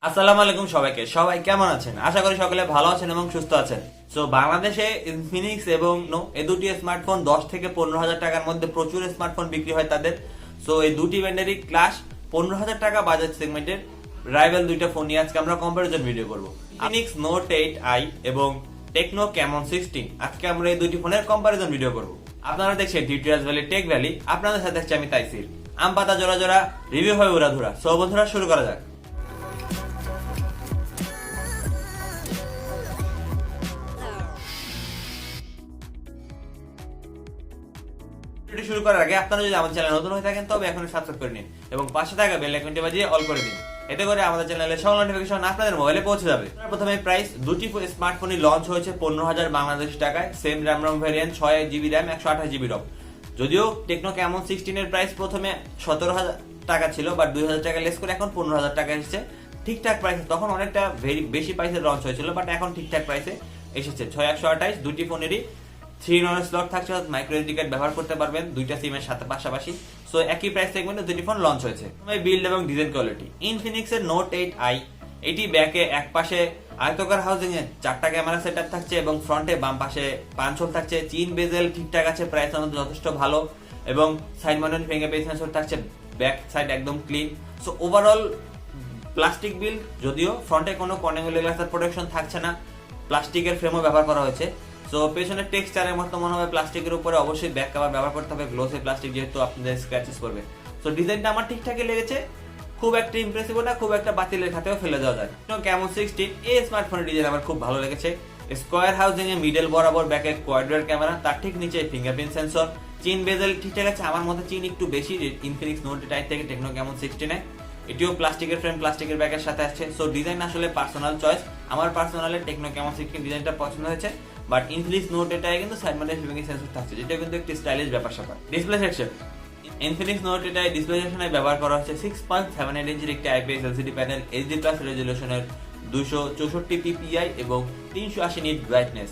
আসসালামু আলাইকুম সবাইকে। সবাই কেমন আছেন? আশা করি সকলে ভালো আছেন এবং সুস্থ আছেন। সো বাংলাদেশে ইনফিনিক্স এবং নো এই দুটি স্মার্টফোন 10 থেকে 15,000 টাকার মধ্যে প্রচুর স্মার্টফোন বিক্রি হয় তাদের। সো এই দুটি ব্র্যান্ডেরই ক্লাস 15,000 টাকা বাজার সেগমেন্টের রাইভাল দুইটা ফোন নিয়ে আজকে আমরা কম্পারিজন ভিডিও করব। ইনফিনিক্স নোট 8i এবং টেকনো ক্যামন 16। আজকে আমরা এই দুটি ফোনের কম্পারিজন ভিডিও করব। আপনারা দেখছেন টিউটোরিয়ালস ভ্যালি টেক ভ্যালি। আপনাদের সাথে আছি আমি তাইসির। আম পাতা জোড়া জোড়া রিভিউ হয় উড়াধুরা। সো বন্ধুরা শুরু করা যাক। ভিডিওটি শুরু করার আগে আপনারা যদি আমাদের চ্যানেল নতুন হয়ে থাকেন তবে এখন সাবস্ক্রাইব করে নিন এবং পাশে থাকা বেল আইকনটি বাজিয়ে অল করে দিন। এতে করে আমাদের চ্যানেলের সকল নোটিফিকেশন আপনাদের মোবাইলে পৌঁছে যাবে। প্রথমে প্রাইস, দুটি স্মার্টফোনই লঞ্চ হয়েছে 15,000 বাংলাদেশি টাকায়। Same RAM ROM variant 6GB RAM 128GB রম। যদিও টেকনো ক্যামন 16 এর প্রাইস প্রথমে 17,000 টাকা ছিল, বাট 2,000 টাকা লেস করে এখন 15,000 টাকা এসেছে। ঠিকঠাক প্রাইসে, তখন অনেকটা বেশি প্রাইসে লঞ্চ হয়েছিল, বাট এখন ঠিকঠাক প্রাইসে এসেছে। 6128 দুটি ফোনেরই 3 নন স্লট থাকছে, মাইক্রো এসডি কার্ড ব্যবহার করতে পারবেন দুইটা সিমের সাথে পাশাপাশি। সো একই প্রাইস সেগমেন্টে দুটি ফোন লঞ্চ হয়েছে। বিল্ড এবং ডিজাইন কোয়ালিটি, ইনফিনিক্স এর নোট 8i এটি ব্যাকে এক পাশে আয়তাকার হাউজিং এ 4টা ক্যামেরা সেটআপ থাকছে এবং ফ্রন্টে বাম পাশে পাঁচ হোল থাকছে। চিন বেজেল ঠিকঠাক আছে, প্রাইস আমাদের যথেষ্ট ভালো এবং সাইড মাউন্টেড ফিঙ্গারপ্রিন্ট সেন্সর থাকছে, ব্যাক সাইড একদম clean. So overall plastic build, যদিও ফ্রন্টে কোনো কর্নিং গ্লাসের প্রোটেকশন থাকছে না, প্লাস্টিকের ফ্রেমও ব্যবহার করা হয়েছে। সো পেছনের টেক্সচারের মতো মনে হবে প্লাস্টিকের উপরে অবশ্যই ব্যাক কভার ব্যবহার করতে হবে, গ্লোসি প্লাস্টিক, যেহেতু আপনাদের স্ক্র্যাচেস করবে। সো ডিজাইনটা আমার ঠিকঠাকই লেগেছে, খুব একটা ইমপ্রেসিভ না, খুব একটা বাতিলের খাতেও ফেলে দেওয়া যায় না। ক্যামন 16 এই স্মার্টফোনের ডিজাইন আমার খুব ভালো লেগেছে। স্কোয়ার হাউজিং এ মিডল বরাবর ব্যাকে কোয়াড্রেট ক্যামেরা, তার ঠিক নিচে ফিঙ্গারপ্রিন্ট সেন্সর। চিন বেজেল ঠিকঠাক আছে, আমার মতে চিন একটু বেশি ইনফিনিক্স নোট 8 থেকে টেকনো ক্যামন 16 এ। এটিও প্লাস্টিকের ফ্রেম, প্লাস্টিকের ব্যাগের সাথে আসছে। সো ডিজাইন আসলে পার্সোনাল চয়েস। আমার পার্সোনালি টেকনো ক্যামন 16 ডিজাইনটা পছন্দ হয়েছে, বাট ইনফিনিক্স নোট 8 কিন্তু সাইড মাউন্টেড ফিঙ্গার সেন্সর থাকছে, যেটা কিন্তু একটি স্টাইলিশ ব্যাপার স্যাপার। Display section, Infinix Note 8 display সেকশনে ব্যবহার করা হচ্ছে 6.78 ইঞ্চির একটি IPS LCD panel, HD plus রেজলিউশনের 264 পিপিআই এবং 380 nit brightness.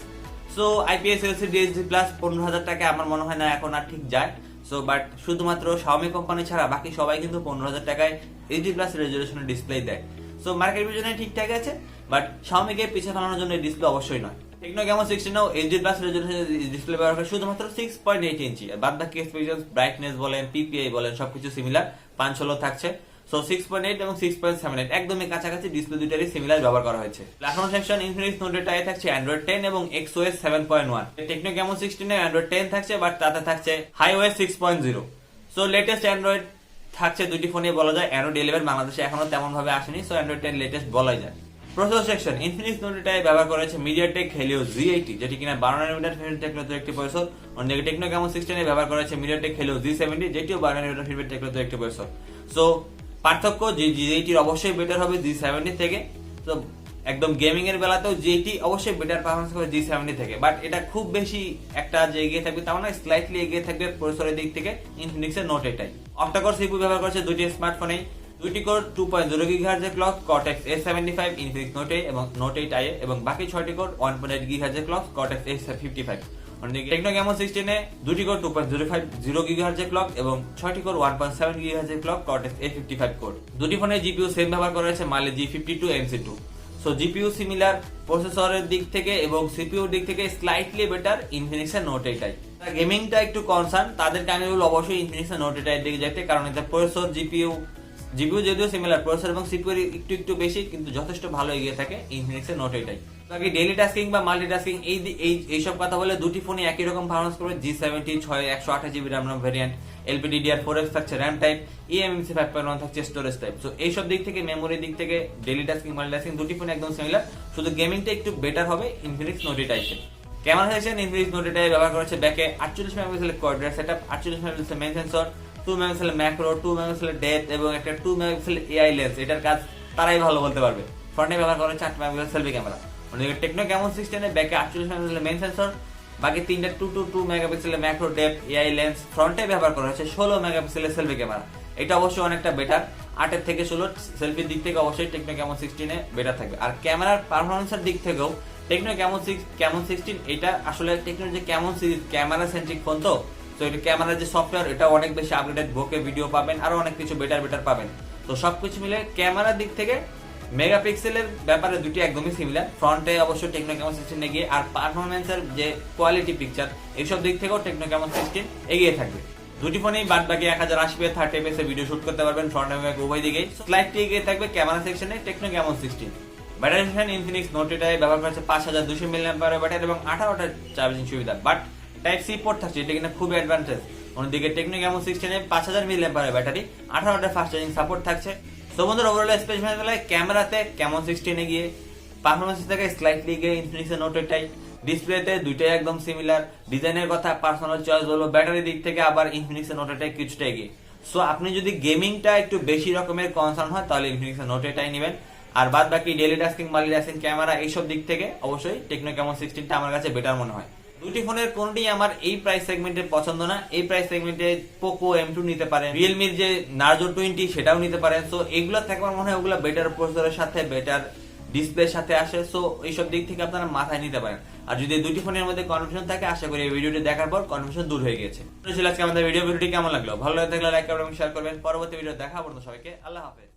So IPS LCD HD plus 15,000 টাকা আমার মনে হয় না এখন আর ঠিক যায়। সো বাট শুধুমাত্র শাওমি কোম্পানি ছাড়া বাকি সবাই কিন্তু 15,000 টাকায় এইচডি প্লাস রেজলিউশনের ডিসপ্লে দেয়। সো মার্কেট বিজনে ঠিকঠাক আছে, বাট শাওমিকে পিছিয়ে ফেলানোর জন্য ডিসপ্লে অবশ্যই নয়। টেকনো ক্যামন 16 এইচডি প্লাস রেজলিউশনের ডিসপ্লে ব্যবহার করে শুধুমাত্র 6.8 ইঞ্চি, বাদ বাকি এক্সপিরিয়েন্স, ব্রাইটনেস বলেন, পিপিআই বলেন, সবকিছু সিমিলার 516 থাকছে। সো 6.8 এবং 6.78 একদমই কাছাকাছি, ডিসপ্লে দুইটারই সিমিলার ব্যবহার করা হয়েছে। প্ল্যাটফর্ম সেকশন, ইনফিনিক্স নোট 8 থাকছে অ্যান্ড্রয়েড 10 এবং XOS 7.1। টেকনো ক্যামন 16 এ অ্যান্ড্রয়েড 10 থাকছে, বাট তাতে থাকছে হাইওএস 6.0। সো লেটেস্ট অ্যান্ড্রয়েড থাকছে দুটি ফোনে, বলা যায় অ্যান্ড্রয়েড 11 বাংলাদেশে এখনো তেমন ভাবে আসেনি। সো অ্যান্ড্রয়েড 10 লেটেস্ট বলাই যায়। প্রসেসর সেকশন, ইনফিনিক্স নোট 8 ব্যবহার করেছে মিডিয়াটেক হেলিও G80, যেটি কিনা 12 ন্যানোমিটার ফিডব্যাক টেকনোলজির একটি প্রসেসর। অন্যদিকে টেকনো ক্যামন 16 ব্যবহার করেছে মিডিয়াটেক হেলিও G70, যেটিও 12 ন্যানোমিটার ফিডব্যাক টেকনোলজির একটি প্রসেসর। সো পার্থক্য, G80 অবশ্যই বেটার হবে G70 থেকে। তো একদম গেমিং এর বেলাতেও G80 অবশ্যই বেটার পারফরম্যান্স করবে G70 থেকে, বাট এটা খুব বেশি একটা যে এগিয়ে থাকবে তাও না, স্লাইটলি এগিয়ে থাকবে প্রসেসরের দিক থেকে ইনফিনিক্স এর নোট 8। অক্টা-কোর সিপিইউ ব্যবহার করেছে দুটি স্মার্টফোনেই, দুটি কোর 2.0 GHz এর clock, Cortex A75 Infinix Note 8 এবং নোট 8i এবং বাকি 6টি কোর 1.8 GHz এর ক্লক, Cortex A55। অন্যদিকে টেকনো ক্যামন 16 এ দুটি কোর 2.0 GHz এর ক্লক এবং 6টি কোর 1.7 GHz এর ক্লক, Cortex A55 কোর। দুটি ফোনে জিপিইউ সেম ব্যবহার করা হয়েছে, Mali G52 MC2। So GPU similar প্রসেসরের দিক থেকে এবং সিপিইউর দিক থেকে স্লাইটলি বেটার ইনফিনিক্স এর নোট 8i। গেমিংটা একটু কনসার্ন, তাদেরকে আমি বলবো অবশ্যই ইনফিনিক্স এর নোট 8i দিকে যেতে, কারণ এটা প্রসেসর, জিপিইউ যদিও সিমিলার, প্রসেসর এবং সিপিইউ একটু বেশি, কিন্তু যথেষ্ট ভালো এগিয়ে থাকে ইনফিনিক্স এর নোট 8i। বাকি ডেইলি টাস্কিং বা মাল্টিটাস্কিং এইসব কথা বলে দুটি ফোনই একই রকম পারফরম্যান্স করবে। G70 128GB RAM ROM variant, LPDDR4X থাকছে র্যাম টাইপ, eMMC 5.1 থাকছে স্টোরেজ টাইপ। সো এইসব দিক থেকে, মেমোরি দিক থেকে, ডেইলি টাস্কিং, মাল্টিটাস্কিং দুটি ফোন একদম সিমিলার, শুধু গেমিংটা একটু বেটার হবে ইনফিনিক্স নোট 8i তে। Camera section, Infinix note 8i ব্যবহার করেছে ব্যাকে 48 মেগাপিক্সেলের কোয়াড্রেট সেটআপ, 48 মেগাপিক্সেলের মেইন সেন্সর, 2 মেগাপিক্সেলের ম্যাক্রো, 2 মেগাপিক্সেলের ডেপথ এবং একটা 2 মেগাপিক্সেলের এআই লেন্স। এটার কাজ তারাই ভালো বলতে পারবে। ফ্রন্টে ব্যবহার করেছে 8 মেগাপিক্সেল সেলফি ক্যামেরা। অন্যদিকে টেকনো ক্যামন 16 এ ব্যাকে 48 মেগাপিক্সেলের মেইন সেন্সর, বাকি তিনটা 2 মেগাপিক্সেলের ম্যাক্রো, ডেপথ, এআই লেন্স। ফ্রন্টে ব্যবহার করা হয়েছে 16 মেগাপিক্সেলের সেলফি ক্যামেরা। এটা অবশ্যই অনেকটা বেটার, 8 থেকে 16 সেলফির দিক থেকে অবশ্যই টেকনো ক্যামন 16 এ বেটার থাকবে। আর ক্যামেরার পারফরম্যান্সের দিক থেকেও টেকনো ক্যামন 16 এটা আসলে টেকনোর যে Camon series camera centric phone, তো এটা ক্যামেরার যে সফটওয়্যার এটা অনেক বেশি আপডেটেড, বোকে ভিডিও পাবেন, আরো অনেক কিছু বেটার পাবেন। তো সবকিছু মিলে ক্যামেরার দিক থেকে মেগাপিক্সেলের ব্যাপারে দুটি একদমই সিমিলার। ফ্রন্টে অবশ্য টেকনো ক্যামন 16 এগিয়ে, আর পারফরমেন্সের যে কোয়ালিটি পিকচার এইসব দিক থেকেও টেকনো ক্যামন 16 এগিয়ে থাকবে। দুটি ফোনেই বাদ বাকি 1080p 30fps ভিডিও শুট করতে পারবেন ফ্রন্ট এবং ব্যাক উভয় দিকেই। স্লাইডটি এগিয়ে থাকবে ক্যামেরা সেকশনে Tecno Camon 16। Battery section Infinix Note 8 ব্যবহার করেছে 5200 mAh ব্যাটারি এবং 18টা চার্জিং সুবিধা, বাট টাইপ সি পোর্ট থাকছে, এটা কিনা খুবই অ্যাডভান্টেজ। অন্যদিকে টেকনো ক্যামন 16 5000 mAh ব্যাটারি, 18টা ফাস্ট চার্জিং সাপোর্ট থাকছে। সো বন্ধুরা, ওভারঅল স্পেসিফিকেশনে ক্যামেরাতে ক্যামন 16 গিয়ে, পারফরমেন্স থেকে স্লাইটলি গিয়ে ইনফিনিক্স নোট 8। ডিসপ্লেতে দুইটাই একদম সিমিলার। ডিজাইনের কথা, পার্সোনাল চয়েস বলবো, ব্যাটারি দিক থেকে আবার ইনফিনিক্স নোট 8 কিছুটা এগিয়ে। সো আপনি যদি গেমিংটা একটু বেশি রকমের কনসার্ন হয় তাহলে ইনফিনিক্স নোট 8 নেবেন। আর বাদ বাকি ডেইলি টাস্কিং, মাল্টিটাস্কিং, ক্যামেরা এইসব দিক থেকে অবশ্যই টেকনো ক্যামন 16টা আমার কাছে বেটার মনে হয়। দুটি ফোনের কোনটি আমার এই প্রাইস সেগমেন্টে পছন্দ না। এই প্রাইস সেগমেন্টে পোকো M2 নিতে পারেন, রিয়েলমির যে নার্জো 20 সেটাও নিতে পারেন। সো এগুলো থেকে আমার মনে হয় ওগুলো বেটার প্রসেসরের সাথে, বেটার ডিসপ্লের সাথে আসে। সো এইসব দিক থেকে আপনারা মাথায় নিতে পারেন। আর যদি দুটি ফোনের মধ্যে কনফিউশন থাকে, আশা করি এই ভিডিওটি দেখার পর কনফিউশন দূর হয়ে গেছে। আজকে আমাদের ভিডিওটি কেমন লাগলো? ভালো লাগে থাকলে লাইক করবেন এবং শেয়ার করবেন। পরবর্তী ভিডিও দেখা পর্যন্ত সবাইকে আল্লাহ হাফেজ।